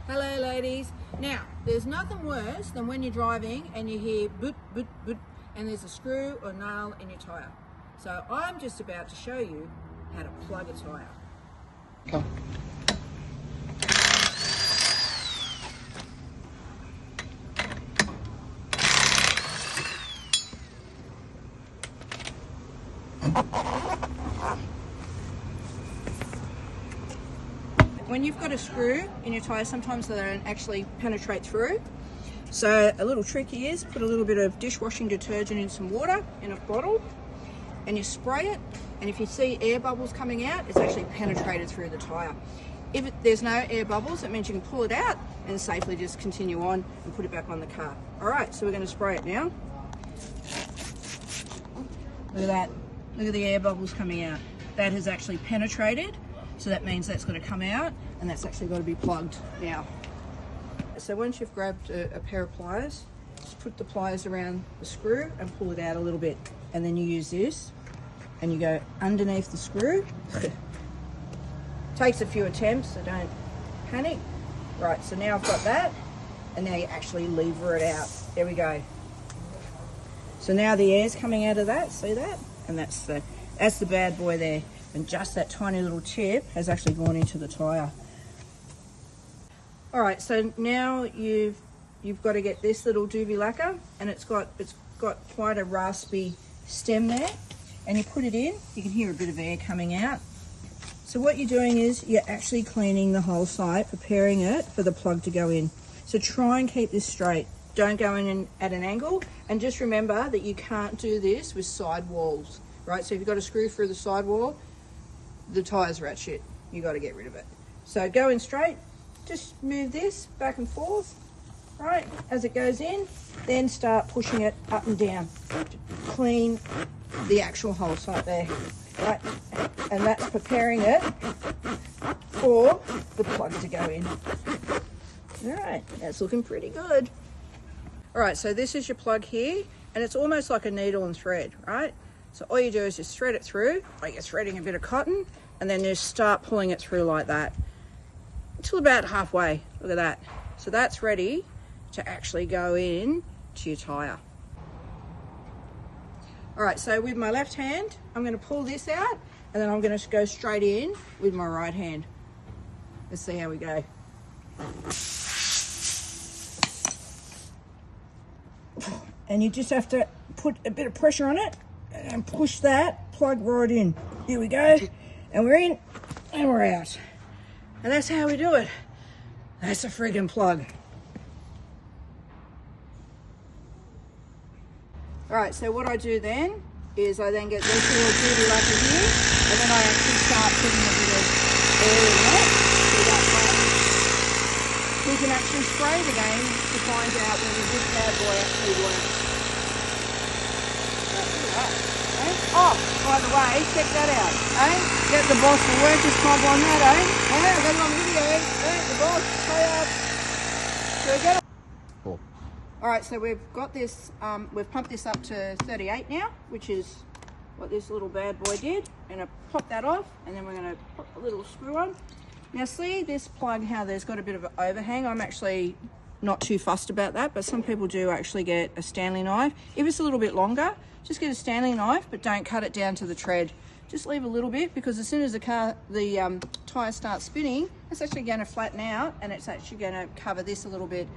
Hello ladies. Now, there's nothing worse than when you're driving and you hear boot, boot, boot, and there's a screw or nail in your tyre. So I'm just about to show you how to plug a tyre. Come. When you've got a screw in your tyre, sometimes they don't actually penetrate through. So a little trick is put a little bit of dishwashing detergent in some water in a bottle and you spray it, and if you see air bubbles coming out, it's actually penetrated through the tyre. If there's no air bubbles, it means you can pull it out and safely just continue on and put it back on the car. Alright, so we're going to spray it now. Look at that. Look at the air bubbles coming out. That has actually penetrated. So that means that's got to come out and that's actually got to be plugged now. So once you've grabbed a pair of pliers, just put the pliers around the screw and pull it out a little bit. And then you use this and you go underneath the screw. Takes a few attempts, so don't panic. Right, so now I've got that, and now you actually lever it out. There we go. So now the air's coming out of that, see that? And that's the bad boy there. And just that tiny little tip has actually gone into the tyre. All right, so now you've got to get this little doobie lacquer, and it's got quite a raspy stem there, and you put it in. You can hear a bit of air coming out. So what you're doing is you're actually cleaning the whole site, preparing it for the plug to go in. So try and keep this straight. Don't go in at an angle, and just remember that you can't do this with side walls, right? So if you've got a screw through the side wall, the tyre's rat shit. You got to get rid of it. So go in straight, just move this back and forth, right, as it goes in, then start pushing it up and down to clean the actual hole site there, right? And that's preparing it for the plug to go in. All right, that's looking pretty good. All right, so this is your plug here, and it's almost like a needle and thread, right? So all you do is just thread it through, like you're threading a bit of cotton, and then just start pulling it through like that until about halfway. Look at that. So that's ready to actually go in to your tyre. All right, so with my left hand, I'm going to pull this out, and then I'm going to go straight in with my right hand. Let's see how we go. And you just have to put a bit of pressure on it and push that plug right in. Here we go. And we're in and we're out. And that's how we do it. That's a friggin' plug. All right, so what I do then is I then get this little doobie lacquer here, and then I actually start putting a bit of air in it. See that one? We can actually spray it again to find out whether this bad boy actually works. Look at that. Eh? Oh, by the way, check that out. Eh? Get the boss for workers club on that, eh? Eh? I got it on video. Eh? The boss, pay up. So get it. Cool. All right, so we've got this, we've pumped this up to 38 now, which is what this little bad boy did. I'm gonna pop that off, and then we're gonna put a little screw on. Now see this plug, how there's got a bit of an overhang. I'm actually not too fussed about that, but some people do actually get a Stanley knife. If it's a little bit longer, just get a Stanley knife, but don't cut it down to the tread. Just leave a little bit, because as soon as the tyre starts spinning, it's actually gonna flatten out, and it's actually gonna cover this a little bit.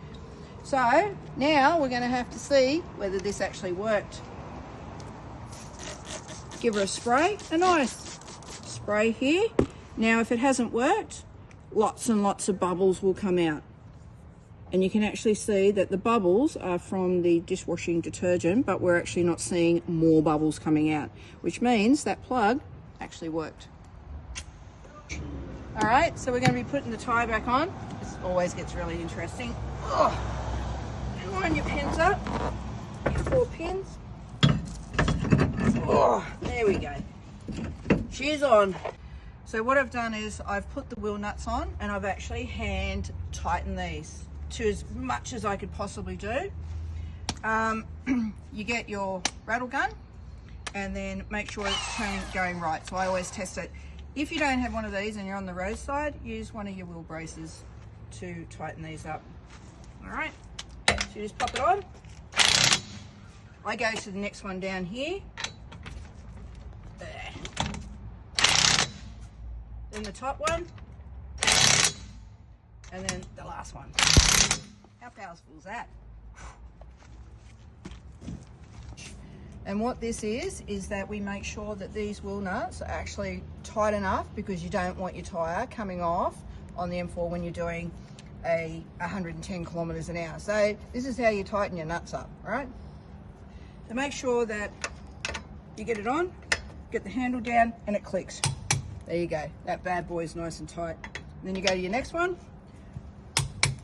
So now we're going to have to see whether this actually worked. Give her a spray, a nice spray here. Now if it hasn't worked, lots and lots of bubbles will come out. And you can actually see that the bubbles are from the dishwashing detergent, but we're actually not seeing more bubbles coming out, which means that plug actually worked. All right, so we're going to be putting the tyre back on. This always gets really interesting. Oh. Line your pins up, your 4 pins. Oh, there we go. She's on. So what I've done is I've put the wheel nuts on, and I've actually hand tightened these to as much as I could possibly do. You get your rattle gun, and then make sure it's going right. So I always test it. If you don't have one of these and you're on the roadside, use one of your wheel braces. to tighten these up. All right, so you just pop it on. I go to the next one down here. There. Then the top one. And then the last one. How powerful is that? And what this is that we make sure that these wheel nuts are actually tight enough, because you don't want your tyre coming off on the M4 when you're doing a 110 kilometres an hour. So this is how you tighten your nuts up, all right? So make sure that you get it on, get the handle down, and it clicks. There you go. That bad boy is nice and tight. And then you go to your next one.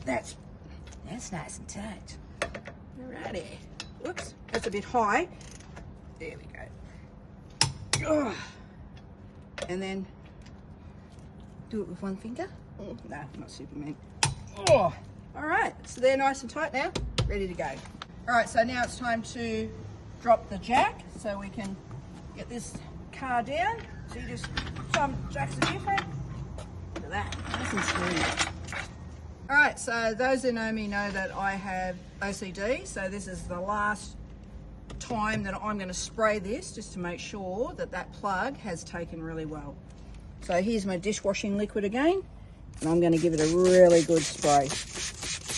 That's nice and tight. Alrighty. Whoops, that's a bit high. There we go. Oh. And then do it with one finger. Oh, no, not Superman. Oh, all right. So they're nice and tight now, ready to go. All right, so now it's time to drop the jack so we can get this car down. So you just some jacks are different. Look at that, nice and smooth. All right, so those who know me know that I have OCD. So this is the last time that I'm going to spray this, just to make sure that that plug has taken really well. So here's my dishwashing liquid again, and I'm going to give it a really good spray.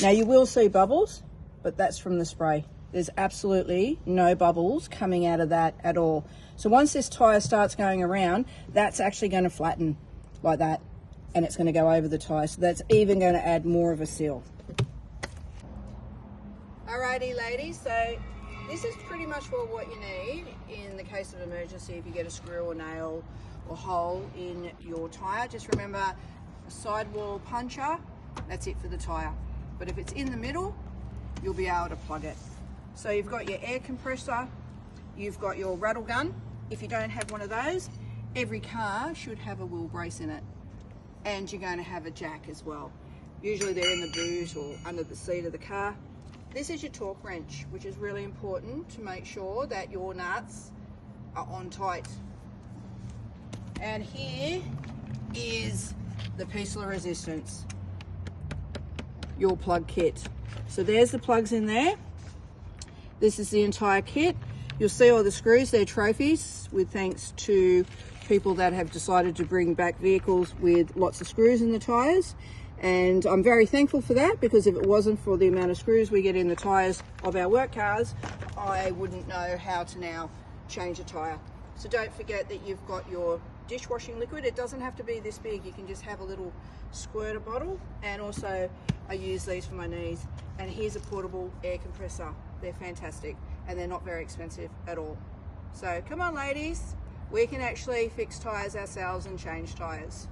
Now you will see bubbles, but that's from the spray. There's absolutely no bubbles coming out of that at all. So once this tyre starts going around, that's actually going to flatten like that, and it's going to go over the tyre. So that's even going to add more of a seal. Alrighty ladies, so this is pretty much what you need in the case of emergency if you get a screw or nail or hole in your tyre. Just remember a sidewall puncture, that's it for the tyre. But if it's in the middle, you'll be able to plug it. So you've got your air compressor, you've got your rattle gun. If you don't have one of those, every car should have a wheel brace in it. And you're going to have a jack as well. Usually they're in the boot or under the seat of the car. This is your torque wrench, which is really important to make sure that your nuts are on tight. And here is the piece of resistance, your plug kit. So there's the plugs in there. This is the entire kit. You'll see all the screws, they're trophies, with thanks to people that have decided to bring back vehicles with lots of screws in the tyres. And I'm very thankful for that, because if it wasn't for the amount of screws we get in the tyres of our work cars, I wouldn't know how to now change a tyre. So don't forget that you've got your dishwashing liquid. It doesn't have to be this big. You can just have a little squirter bottle. And also I use these for my knees. And here's a portable air compressor. They're fantastic and they're not very expensive at all. So come on ladies, we can actually fix tyres ourselves and change tyres.